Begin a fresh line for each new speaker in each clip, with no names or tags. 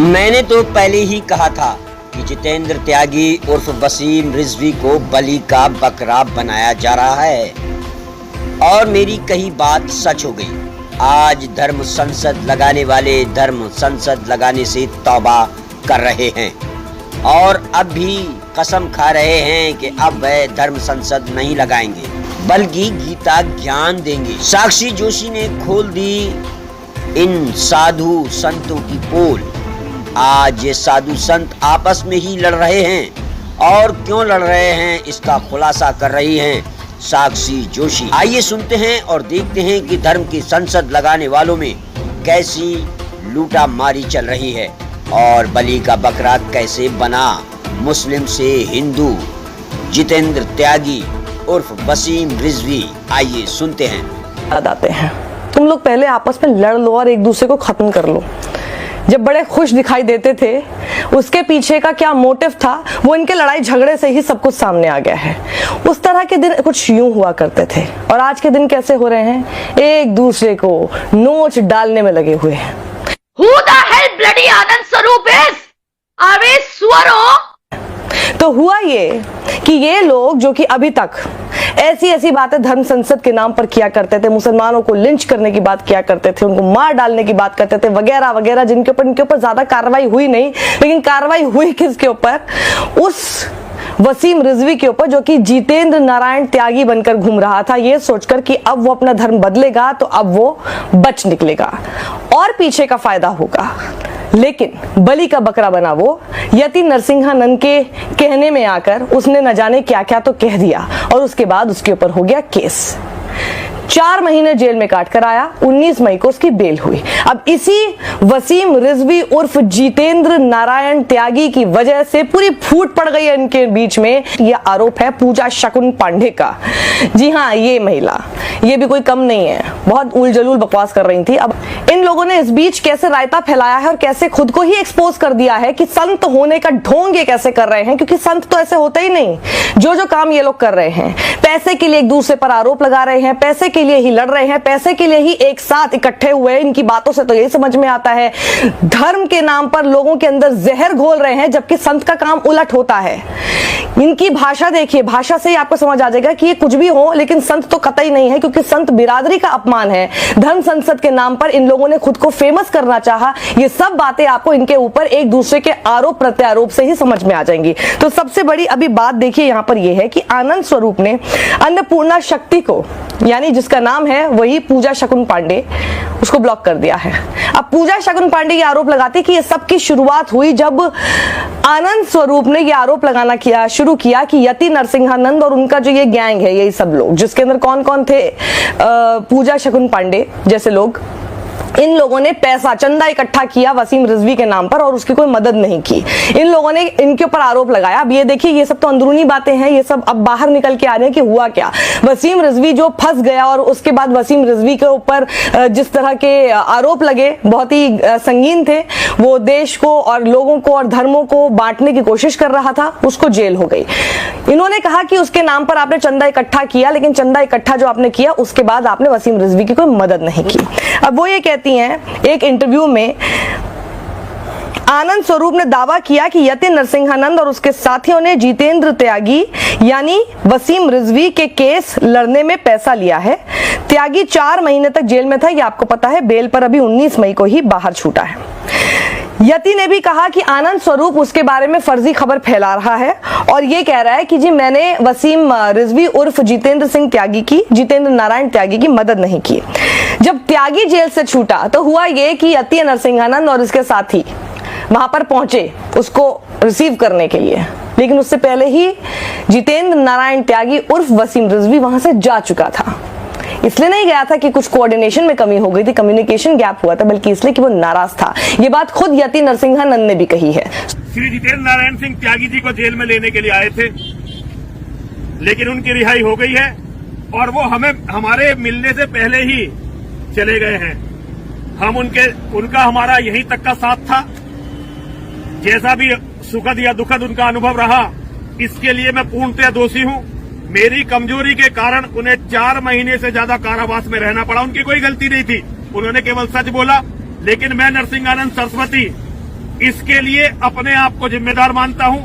मैंने तो पहले ही कहा था कि जितेंद्र त्यागी उर्फ वसीम रिजवी को बलि का बकरा बनाया जा रहा है और मेरी कही बात सच हो गई। आज धर्म संसद लगाने वाले धर्म संसद लगाने से तौबा कर रहे हैं और अब भी कसम खा रहे हैं कि अब वह धर्म संसद नहीं लगाएंगे बल्कि गीता ज्ञान देंगे। साक्षी जोशी ने खोल दी इन साधु संतों की पोल। आज ये साधु संत आपस में ही लड़ रहे हैं और क्यों लड़ रहे हैं इसका खुलासा कर रही हैं साक्षी जोशी। आइए सुनते हैं और देखते हैं कि धर्म की संसद लगाने वालों में कैसी लूटा मारी चल रही है और बलि का बकरा कैसे बना मुस्लिम से हिंदू जितेंद्र त्यागी उर्फ वसीम रिजवी। आइए सुनते हैं।
याद आते हैं तुम लोग पहले आपस में लड़ लो और एक दूसरे को खत्म कर लो। जब बड़े खुश दिखाई देते थे उसके पीछे का क्या मोटिव था वो इनके लड़ाई झगड़े से ही सब कुछ सामने आ गया है। उस तरह के दिन कुछ यूं हुआ करते थे और आज के दिन कैसे हो रहे हैं, एक दूसरे को नोच डालने में लगे हुए हैं।
Who the hell bloody आनंद स्वरूप is? अरे सुअरों!
तो हुआ ये कि ये लोग जो कि अभी तक ऐसी बातें धर्म संसद के नाम पर किया करते थे, मुसलमानों को लिंच करने की बात किया करते थे, उनको मार डालने की बात करते थे वगैरह वगैरह, जिनके ऊपर इनके ऊपर ज्यादा कार्रवाई हुई नहीं, लेकिन कार्रवाई हुई किसके ऊपर? उस वसीम रिजवी के ऊपर जो कि जितेंद्र नारायण त्यागी बनकर घूम रहा था, ये सोचकर कि अब वो अपना धर्म बदलेगा तो अब वो बच निकलेगा और पीछे का फायदा होगा। लेकिन बलि का बकरा बना वो यति नरसिंहानंद के कहने में आकर उसने न जाने क्या क्या तो कह दिया और उसके बाद उसके ऊपर हो गया केस। 4 महीने जेल में काट कर आया, 19 मई को उसकी बेल हुई। अब इसी वसीम रिजवी उर्फ जितेंद्र नारायण त्यागी की वजह से पूरी फूट पड़ गई है इनके बीच में। यह आरोप है पूजा शकुन पांडे का। जी हाँ, ये महिला, ये भी कोई कम नहीं है, बहुत उलझुल बकवास कर रही थी। अब इन लोगों ने इस बीच कैसे रायता फैलाया है और कैसे खुद को ही एक्सपोज कर दिया है कि संत होने का ढोंग ये कैसे कर रहे हैं, क्योंकि संत तो ऐसे होते ही नहीं। जो काम ये लोग कर रहे हैं, पैसे के लिए एक दूसरे पर आरोप लगा रहे हैं, पैसे के लिए ही लड़ रहे हैं, पैसे के लिए ही एक साथ इकट्ठे हुए। इनकी बातों से तो यही समझ में आता है धर्म के नाम पर लोगों के अंदर जहर घोल रहे हैं, जबकि संत का काम उलट होता है। इनकी भाषा देखिए, भाषा से ही आपको समझ आ जाएगा कि ये कुछ भी हो लेकिन संत तो कतई नहीं है, क्योंकि संत बिरादरी का अपमान है। धर्म संसद के नाम पर इन लोगों ने खुद को फेमस करना चाहा। ये सब बातें आपको इनके ऊपर एक दूसरे के आरोप प्रत्यारोप से ही समझ में आ जाएंगी। तो सबसे बड़ी अभी बात देखिए यहां पर यह है कि आनंद स्वरूप ने अन्नपूर्णा शक्ति को, यानी जिसका नाम है वही पूजा शकुन पांडे, उसको ब्लॉक कर दिया है। अब पूजा शकुन पांडे ये आरोप लगाते कि ये सब की शुरुआत हुई जब आनंद स्वरूप ने ये आरोप लगाना शुरू किया कि यति नरसिंहानंद और उनका जो ये गैंग है, यही सब लोग जिसके अंदर कौन कौन थे, पूजा शकुन पांडे जैसे लोग, इन लोगों ने पैसा चंदा इकट्ठा किया वसीम रिजवी के नाम पर और उसकी कोई मदद नहीं की। इन लोगों ने इनके ऊपर आरोप लगाया। अब ये देखिए, ये सब तो अंदरूनी बातें हैं, ये सब अब बाहर निकल के आ रहे हैं कि हुआ क्या। वसीम रिजवी जो फंस गया और उसके बाद वसीम रिजवी के ऊपर जिस तरह के आरोप लगे बहुत ही संगीन थे, वो देश को और लोगों को और धर्मों को बांटने की कोशिश कर रहा था, उसको जेल हो गई। इन्होंने कहा कि उसके नाम पर आपने चंदा इकट्ठा किया, लेकिन चंदा इकट्ठा जो आपने किया उसके बाद आपने वसीम रिजवी की कोई मदद नहीं की। अब वो ये कहती हैं एक इंटरव्यू में, आनंद स्वरूप ने दावा किया कि यति नरसिंहानंद और उसके साथियों ने जितेंद्र त्यागी यानी वसीम रिजवी के केस लड़ने में पैसा लिया है। त्यागी 4 महीने तक जेल में था, ये आपको पता है, बेल पर अभी 19 मई को ही बाहर छूटा है। यति ने भी कहा कि आनंद स्वरूप उसके बारे में फर्जी खबर फैला रहा है और ये कह रहा है कि जी मैंने वसीम रिजवी उर्फ जितेंद्र नारायण त्यागी की मदद नहीं की। जब त्यागी जेल से छूटा तो हुआ ये कि यति नरसिंहानंद और इसके साथी वहां पर पहुंचे उसको रिसीव करने के लिए, लेकिन उससे पहले ही जितेंद्र नारायण त्यागी उर्फ वसीम रिजवी वहां से जा चुका था। इसलिए नहीं गया था कि कुछ कोऑर्डिनेशन में कमी हो गई थी, कम्युनिकेशन गैप हुआ था, बल्कि इसलिए कि वो नाराज था। ये बात खुद यति नरसिंहानंद ने भी कही है।
श्री जितेंद्र नारायण सिंह त्यागी जी को जेल में लेने के लिए आए थे, लेकिन उनकी रिहाई हो गई है और वो हमारे मिलने से पहले ही चले गए हैं। हम उनका हमारा यहीं तक का साथ था। जैसा भी सुखद या दुखद उनका अनुभव रहा, इसके लिए मैं पूर्णतः दोषी हूं। मेरी कमजोरी के कारण उन्हें 4 महीने से ज्यादा कारावास में रहना पड़ा। उनकी कोई गलती नहीं थी, उन्होंने केवल सच बोला। लेकिन मैं नरसिंहानंद सरस्वती इसके लिए अपने आप को जिम्मेदार मानता हूं।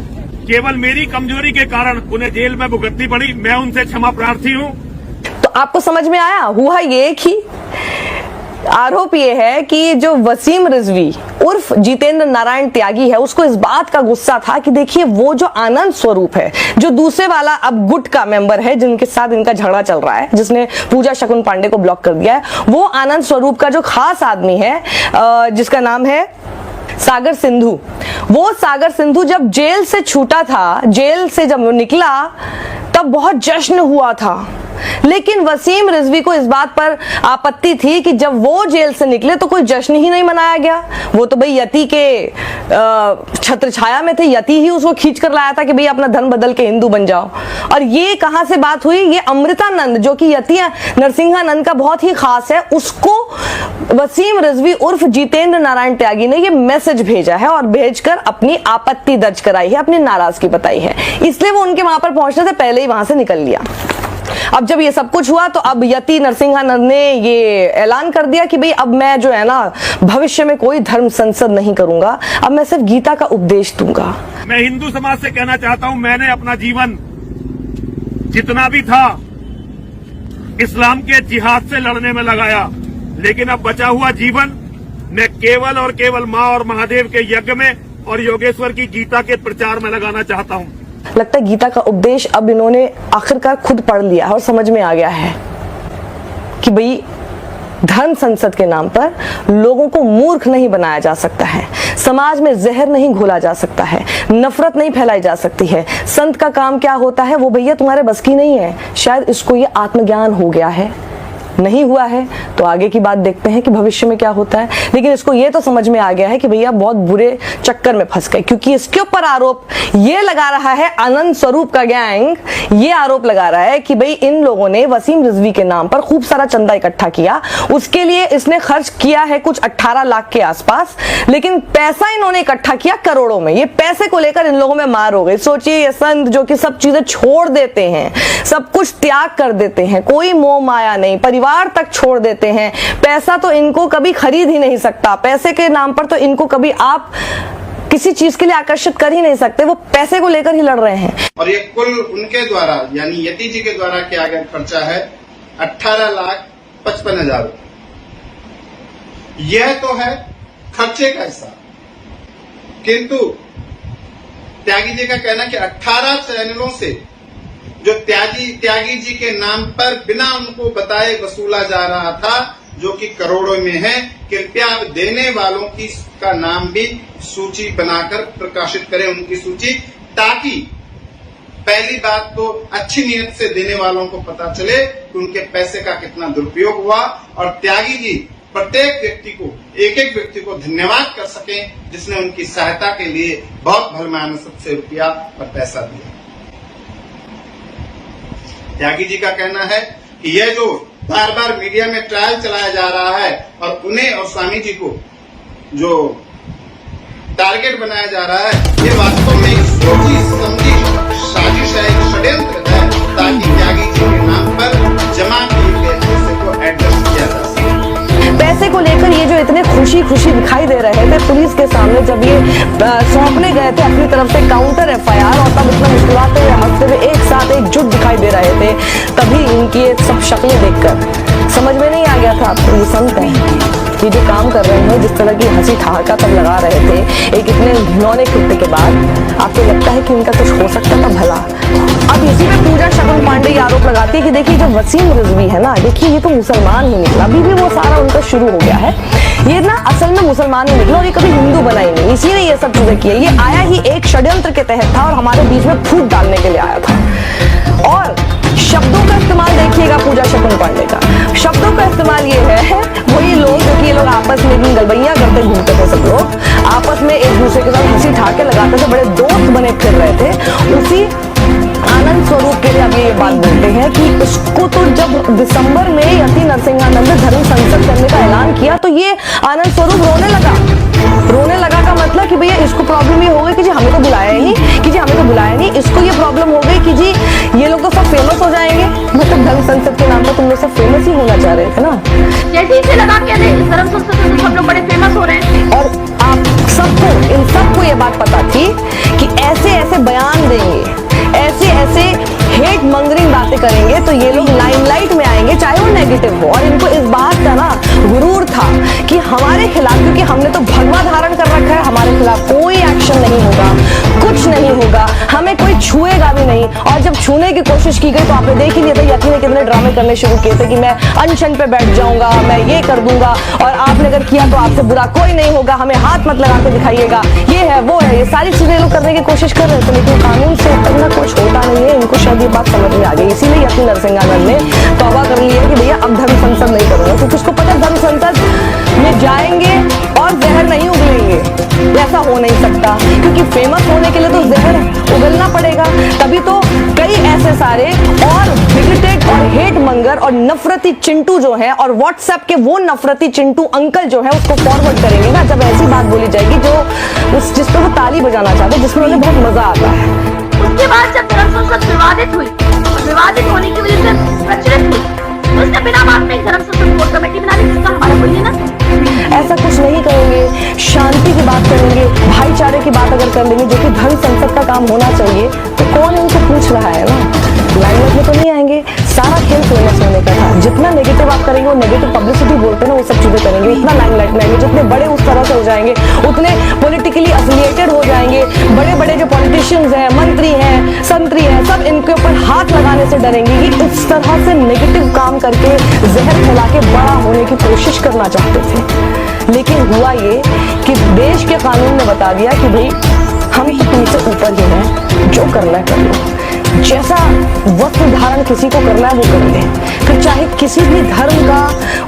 केवल मेरी कमजोरी के कारण उन्हें जेल में भुगतनी पड़ी। मैं उनसे क्षमा प्रार्थी हूं।
तो आपको समझ में आया? हुआ ये कि आरोप ये है कि जो वसीम रिजवी उर्फ जितेंद्र नारायण त्यागी है, उसको इस बात का गुस्सा था कि देखिए वो जो आनंद स्वरूप है, जो दूसरे वाला अब गुट का मेंबर है जिनके साथ इनका झगड़ा चल रहा है, जिसने पूजा शकुन पांडे को ब्लॉक कर दिया है, वो आनंद स्वरूप का जो खास आदमी है जिसका नाम है सागर सिंधु, वो सागर सिंधु जब जेल से छूटा था, जेल से जब वो निकला तब बहुत जश्न हुआ था। लेकिन वसीम रिजवी को इस बात पर आपत्ति थी कि जब वो जेल से निकले तो कोई जश्न ही नहीं मनाया गया। वो तो भाई यति के छत्र छाया में थे, यति ही उसको खींच कर लाया था कि भाई अपना धर्म बदल के हिंदू बन जाओ। और ये कहां से बात हुई? ये अमृतानंद जो कि यति नरसिंहानंद का बहुत ही खास है, उसको वसीम रिजवी उर्फ जितेंद्र नारायण त्यागी ने ये मैसेज भेजा है और भेजकर अपनी आपत्ति दर्ज कराई है, अपनी नाराजगी बताई है। इसलिए वो उनके वहां पर पहुंचने से पहले ही वहां से निकल लिया। अब जब ये सब कुछ हुआ तो अब यति नरसिंहानंद ने ये ऐलान कर दिया कि भाई अब मैं जो है ना भविष्य में कोई धर्म संसद नहीं करूंगा, अब मैं सिर्फ गीता का उपदेश दूंगा।
मैं हिंदू समाज से कहना चाहता हूं, मैंने अपना जीवन जितना भी था इस्लाम के जिहाद से लड़ने में लगाया, लेकिन अब बचा हुआ जीवन मैं केवल और केवल मां और महादेव के यज्ञ में और योगेश्वर की गीता के प्रचार में लगाना चाहता हूं।
लगता है गीता का उपदेश अब इन्होंने आखिरकार खुद पढ़ लिया और समझ में आ गया है कि भाई धर्म संसद के नाम पर लोगों को मूर्ख नहीं बनाया जा सकता है, समाज में जहर नहीं घोला जा सकता है, नफरत नहीं फैलाई जा सकती है। संत का काम क्या होता है वो भैया तुम्हारे बस की नहीं है। शायद इसको ये आत्मज्ञान हो गया है, नहीं हुआ है तो आगे की बात देखते हैं कि भविष्य में क्या होता है। लेकिन इसको ये तो समझ में आ गया है कि भैया बहुत बुरे चक्कर में फंस गए, क्योंकि इसके ऊपर आरोप ये लगा रहा है आनंद स्वरूप का गैंग, ये आरोप लगा रहा है कि भाई इन लोगों ने वसीम रिजवी के नाम पर खूब सारा चंदा इकट्ठा किया, उसके लिए इसने खर्च किया है कुछ 18 लाख के आसपास, लेकिन पैसा इन्होंने इकट्ठा किया करोड़ों में। ये पैसे को लेकर इन लोगों में मार हो गई। सोचिए ये संत जो कि सब चीजें छोड़ देते हैं, सब कुछ त्याग कर देते हैं, कोई मोह माया नहीं, परिवार तक छोड़ देते हैं, पैसा तो इनको कभी खरीद ही नहीं सकता, पैसे के नाम पर तो इनको कभी आप किसी चीज के लिए आकर्षित कर ही नहीं सकते, वो पैसे को लेकर ही लड़ रहे हैं।
और ये कुल उनके द्वारा यानी यति जी के द्वारा किया गया खर्चा है 18,55,000 रुपए। यह तो है खर्चे का हिस्सा, किंतु त्यागी जी का कहना है कि 18 चैनलों से जो त्यागी जी के नाम पर बिना उनको बताए वसूला जा रहा था, जो कि करोड़ों में है। कृपया अब देने वालों की का नाम भी सूची बनाकर प्रकाशित करें, उनकी सूची, ताकि पहली बात तो अच्छी नीयत से देने वालों को पता चले कि उनके पैसे का कितना दुरुपयोग हुआ, और त्यागी जी प्रत्येक व्यक्ति को एक व्यक्ति को धन्यवाद कर सकें जिसने उनकी सहायता के लिए बहुत भरमानस से रुपया और पैसा दिया। त्यागी जी का कहना है कि यह जो बार बार मीडिया में ट्रायल चलाया जा रहा है और उन्हें और स्वामी जी को जो टारगेट बनाया जा रहा है, ये वास्तव में एक सोची समझी साजिश है, एक षड्यंत्र है, ताकि त्यागी जी के नाम पर जमा किए गए पैसे को एडजस्ट किया जा सके।
पैसे को लेकर ये जो इतने खुशी खुशी दिखाई दे रहे थे पुलिस के सामने जब ये सौंपने गए थे अपनी तरफ से काउंटर FIR, और तब इतना मुस्कुराते हुए हंसते हुए एक साथ एकजुट दिखाई दे रहे थे, तभी इनकी ये सब शक्लें देखकर समझ में नहीं आ गया था आपको ये संत हैं, ये जो काम कर रहे हैं, जिस तरह की हंसी ठहाका तब लगा रहे थे एक इतने घिनौने कृत्य के बाद, आपको लगता है कि इनका कुछ हो सकता था भला? अब इसी में पूजा शकुन पांडे आरोप लगाती है कि देखिए जो वसीम रिजवी है ना, देखिए ये तो मुसलमान ही निकला, अभी भी वो सारा उनका शुरू हो गया है, ये ना असल में मुसलमान ही निकला और ये कभी हिंदू बना ही नहीं, इसी ने ये सब चीजें की है। ये आया ही एक षड्यंत्र के तहत था और हमारे बीच में फूट डालने के लिए आया था। और शब्दों का इस्तेमाल देखिएगा पूजा शकुन पांडे का, शब्दों का इस्तेमाल ये है, वही लोग जो कि ये लोग आपस में गलबैया करते घूमते थे, सब लोग आपस में एक दूसरे के साथ हंसी ठाके लगाते थे, बड़े दोस्त बने फिर रहे थे, उसी आनंद स्वरूप के लिए अब ये बात बोलते हैं कि इसको तो जब दिसंबर में यति नरसिंहानंद ने धर्म संसद करने का ऐलान किया तो ये आनंद स्वरूप रोने लगा का मतलब कि भैया इसको प्रॉब्लम ये हो गई कि जी हमें तो बुलाया ही नहीं, कि जी हमें तो बुलाया नहीं, इसको ये प्रॉब्लम हो गई कि जी ये लोग तो सब फेमस हो जाएंगे, मतलब धर्म संसद के नाम पर तुम लोग सब फेमस ही होना चाह रहे थे ना,
जैसे इसे लगा के धर्म संसद में सब लोग बड़े फेमस हो रहे हैं।
और आप सबको, इन सबको ये बात पता थी कि ऐसे ऐसे बयान देंगे, ऐसे ऐसे हेट मंगरिंग बातें करेंगे तो ये लोग लाइमलाइट में आएंगे, चाहे वो नेगेटिव हो। और इनको इस बात का ना गुरूर था कि हमारे खिलाफ, क्योंकि हमने तो भगवा धारण कर रखा है, हमारे खिलाफ कोई एक्शन नहीं होगा, कुछ नहीं होगा, हमें कोई छुएगा भी नहीं। और जब छूने की कोशिश की गई तो आपने देख ही लिया था यति ने कितने ड्रामे करने शुरू किए थे कि मैं अनशन पे बैठ जाऊंगा, मैं ये कर दूंगा, और आपने अगर किया तो आपसे बुरा कोई नहीं होगा, हमें हाथ मत लगा के दिखाइएगा, ये है वो है, ये सारी चीजें लोग करने की कोशिश कर रहे थे। लेकिन कानून से करना कुछ होता नहीं है। इनको शायद ये बात समझ में आ गई, इसीलिए यति नरसिंहानंद ने तौबा कर लिया कि भैया अब धर्म संसद नहीं करूंगा, क्योंकि उसको पता है धर्म संसद में जाएंगे और जहर नहीं उगलेंगे, ऐसा हो नहीं सकता, क्योंकि फेमस होने के लिए तो जहर उगलना पड़ेगा। तभी तो कई ऐसे सारे और बिगटेड और हेट मंगर और नफरती चिंटू जो है, और व्हाट्सएप के वो नफरती चिंटू अंकल जो है उसको फॉरवर्ड करेंगे ना जब ऐसी बात बोली जाएगी जो जिस पे वो ताली बजाना चाहते हैं, जिसमें उन्हें बहुत मजा आता है।
उसके बाद जब धर्म संसद विवादित हुई, और विवादित होने की वजह से प्रचलित हुई, तो उसने बिना बात में एक धर्म संसद कोर कमेटी बना ली, जिसका हमारा कोई लेना।
ऐसा कुछ नहीं करेंगे, शांति की बात करेंगे, भाईचारे की बात अगर कर लेंगे, जो कि धर्म संसद का काम होना चाहिए, तो कौन इनको पूछ रहा है ना। लाइमलाइट में तो नहीं आएंगे, सारा खेल फेमस होने का था। जितना नेगेटिव आप करेंगे, वो नेगेटिव पब्लिसिटी बोलते हैं ना, वो सब चीजें करेंगे, इतना लाइमलाइट में आएंगे, जितने बड़े उस तरह से हो जाएंगे, उतने पॉलिटिकली एफिलिएटेड हो जाएंगे। बड़े बड़े जो पॉलिटिशियंस हैं, मंत्री हैं, संतरी हैं, सब इनके ऊपर हाथ लगाने से डरेंगे कि इस तरह से नेगेटिव काम करके जहर फैला के बड़ा होने की कोशिश करना चाहते थे। लेकिन हुआ ये कि देश के कानून ने बता दिया कि भाई हम तो तुमसे ऊपर ही हैं, जो करना है कर लो, जैसा वस्त्र धारण किसी को करना है वो कर ले, फिर चाहे किसी भी धर्म का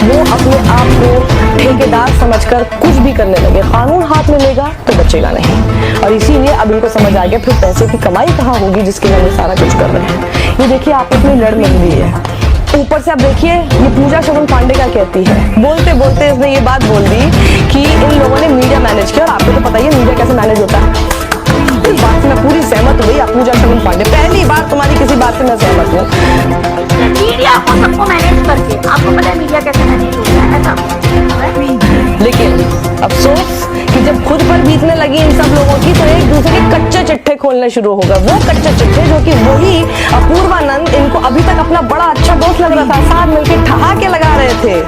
वो अपने आप को ठेकेदार समझकर कुछ भी करने लगे, कानून हाथ में लेगा तो बचेगा नहीं। और इसीलिए अब इनको समझ आ गया फिर पैसे की कमाई कहाँ होगी जिसके लिए ये सारा कुछ कर रहे हैं। ये देखिए आपस में लड़ लग रही है। ऊपर से आप देखिए ये पूजा शगुन पांडे क्या कहती है, बोलते बोलते इसने ये बात बोल दी कि इन लोगों ने मीडिया मैनेज किया, और आपको तो पता ही है मीडिया कैसे मैनेज होता है। इस बात से मैं पूरी सहमत हुई। आप पूजा शगुन पांडे, पहली बार तुम्हारी किसी बात से मैं सहमत हूँ।
मीडिया को सबको मैनेज करके, आपको पता है मीडिया कैसे मैनेज होता है, ऐसा।
लेकिन अफसोस कि जब खुद पर बीतने लगी इन सब लोगों की, तो एक दूसरे के कच्चे चिट्ठे खोलने शुरू हो गए। वो कच्चे चिट्ठे जो कि वही अपूर्वानंद इनको अभी तक अपना बड़ा अच्छा दोस्त लग रहा था, साथ मिलकर ठहाके लगा रहे थे,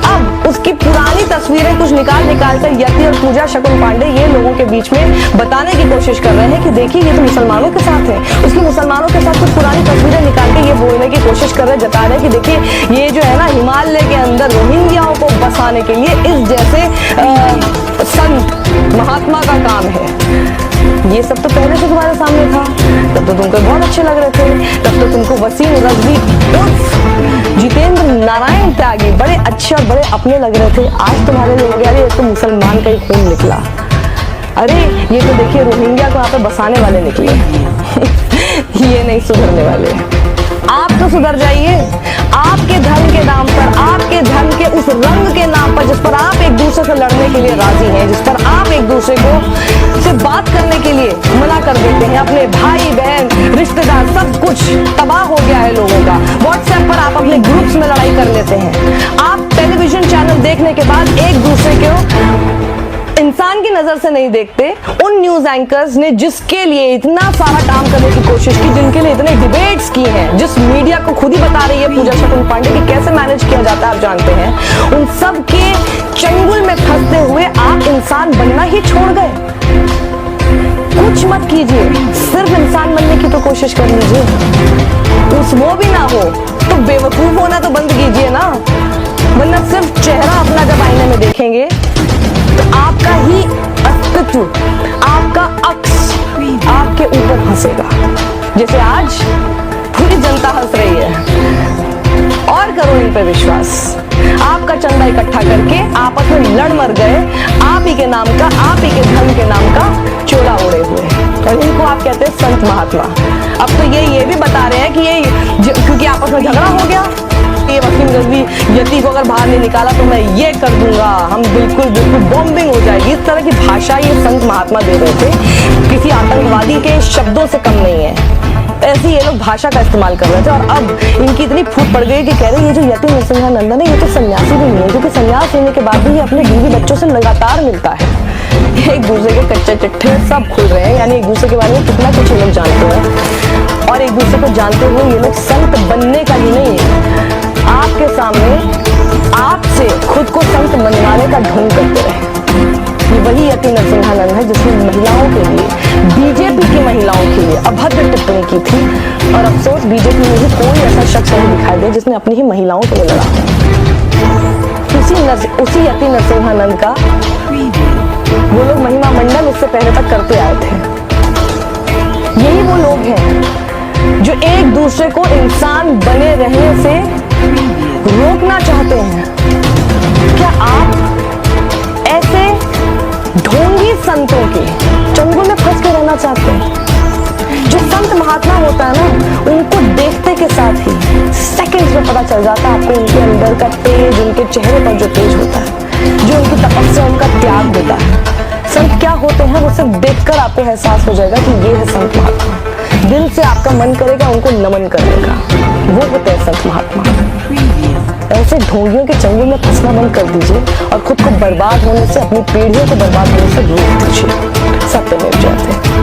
अब उसकी पुरानी तस्वीरें कुछ निकाल कर यति और पूजा शगुन पांडे ये लोगों के बीच में बताने की कोशिश कर रहे हैं कि देखिए ये तो मुसलमानों के साथ है। उसकी मुसलमानों के साथ कुछ पुरानी तस्वीरें निकाल के ये बोलने की कोशिश कर रहे हैं, जता रहे हैं कि देखिए ये जो है ना हिमालय के अंदर रोहिंग्याओं को बसाने के लिए इस जैसे संत महात्मा का काम है। ये सब तो पहले से तुम्हारे सामने था, तब तो तुमको बहुत अच्छे लग रहे थे, तब तो तुमको वसीम रिजवी उर्फ जितेंद्र नारायण त्यागी बड़े अच्छे और बड़े अपने लग रहे थे। आज तुम्हारे लिए हो गया ये तो मुसलमान का ही खून निकला। अरे ये तो देखिए रोहिंग्या को यहाँ पे बसाने वाले निकले ये नहीं सुधरने वाले। आप तो सुधर जाइए, आपके धर्म के नाम पर, आपके धर्म के उस रंग के नाम पर जिस पर आप एक दूसरे से लड़ने के लिए राजी हैं, जिस पर आप एक दूसरे को से बात करने के लिए मना कर देते हैं, अपने भाई बहन रिश्तेदार सब कुछ तबाह हो गया है लोगों का। व्हाट्सएप पर आप अपने ग्रुप्स में लड़ाई कर लेते हैं। आप टेलीविजन चैनल देखने के बाद एक दूसरे को इंसान की नजर से नहीं देखते। उन न्यूज एंकर्स ने जिसके लिए इतना सारा काम करने की कोशिश की, जिनके लिए इतने डिबेट्स की हैं, जिस मीडिया को खुद ही बता रही है पूजा शगुन पांडे कि कैसे मैनेज किया जाता है आप जानते हैं, उन सब के चंगुल में फंसते हुए आप इंसान बनना ही छोड़ गए। कुछ मत कीजिए, सिर्फ इंसान बनने की तो कोशिश कर लीजिए। उस वो भी ना हो तो बेवकूफ होना तो बंद कीजिए ना, वरना सिर्फ चेहरा अपना जब आईने में देखेंगे तो आपका ही अस्तित्व, आपका अक्स आपके ऊपर हंसेगा, जैसे आज पूरी जनता हंस रही है। और करो इन पे विश्वास। आपका चंदा इकट्ठा करके आपस में लड़ मर गए, आप ही के नाम का, आप ही के धर्म के नाम का चोला ओढ़े हुए, और इनको आप कहते हैं संत महात्मा। अब तो ये भी बता रहे हैं कि ये क्योंकि आपस में झगड़ा हो गया, ये वसीम रिजवी यति को अगर बाहर नहीं निकाला तो मैं ये कर दूंगा, हम बिल्कुल बॉम्बिंग हो जाएगी। इस तरह की भाषा ये संत महात्मा दे रहे थे, किसी आतंकवादी के शब्दों से कम नहीं है। ऐसी ये लोग भाषा का इस्तेमाल कर रहे थे, और अब इनकी इतनी फूट पड़ गई कि कह रहे ये जो यति नरसिंहानंदन है ये तो सन्यासी भी नहीं है, क्योंकि सन्यास लेने के बाद भी ये अपने बीवी बच्चों से लगातार मिलता है। एक दूसरे के कच्चे चिट्ठे सब खुल रहे हैं, यानी एक दूसरे के बारे में कितना कुछ ये लोग जानते हैं। और एक दूसरे को जानते हुए ये लोग संत बनने का ही नहीं, आपके सामने आपसे खुद को संत मनवाने का ढोंग करते रहे। ये वही यति नरसिंहानंद है जिसने महिलाओं के लिए, बीजेपी की महिलाओं के लिए अभद्र टिप्पणी की थी। और अफसोस बीजेपी में भी कोई ऐसा शख्स नहीं दिखाई दे जिसने अपनी ही महिलाओं के लिए लड़ा। उसी यति नरसिंहानंद का वो लोग महिमा मंडल उससे पहले तक करते आए थे। यही वो लोग हैं जो एक दूसरे को इंसान बने रहने से रोकना चाहते हैं। क्या आप ऐसे ढोंगी संतों के चंगुल में फंस के रहना चाहते हैं? जो संत महात्मा होता है ना, उनको देखते के साथ ही सेकंड्स में पता चल जाता है आपको उनके अंदर का तेज, उनके चेहरे पर जो तेज होता है, जो उनकी तपस्या, उनका त्याग देता है। संत क्या होते हैं वो सिर्फ देखकर आपको एहसास हो जाएगा कि ये है संत महात्मा। दिल से आपका मन करेगा उनको नमन करने का, वो होते हैं संत महात्मा। ऐसे ढोंगियों के चंगुल में फंसना बंद कर दीजिए और खुद को बर्बाद होने से, अपनी पीढ़ियों को बर्बाद होने से रोक दीजिए। सत्यमेव जयते।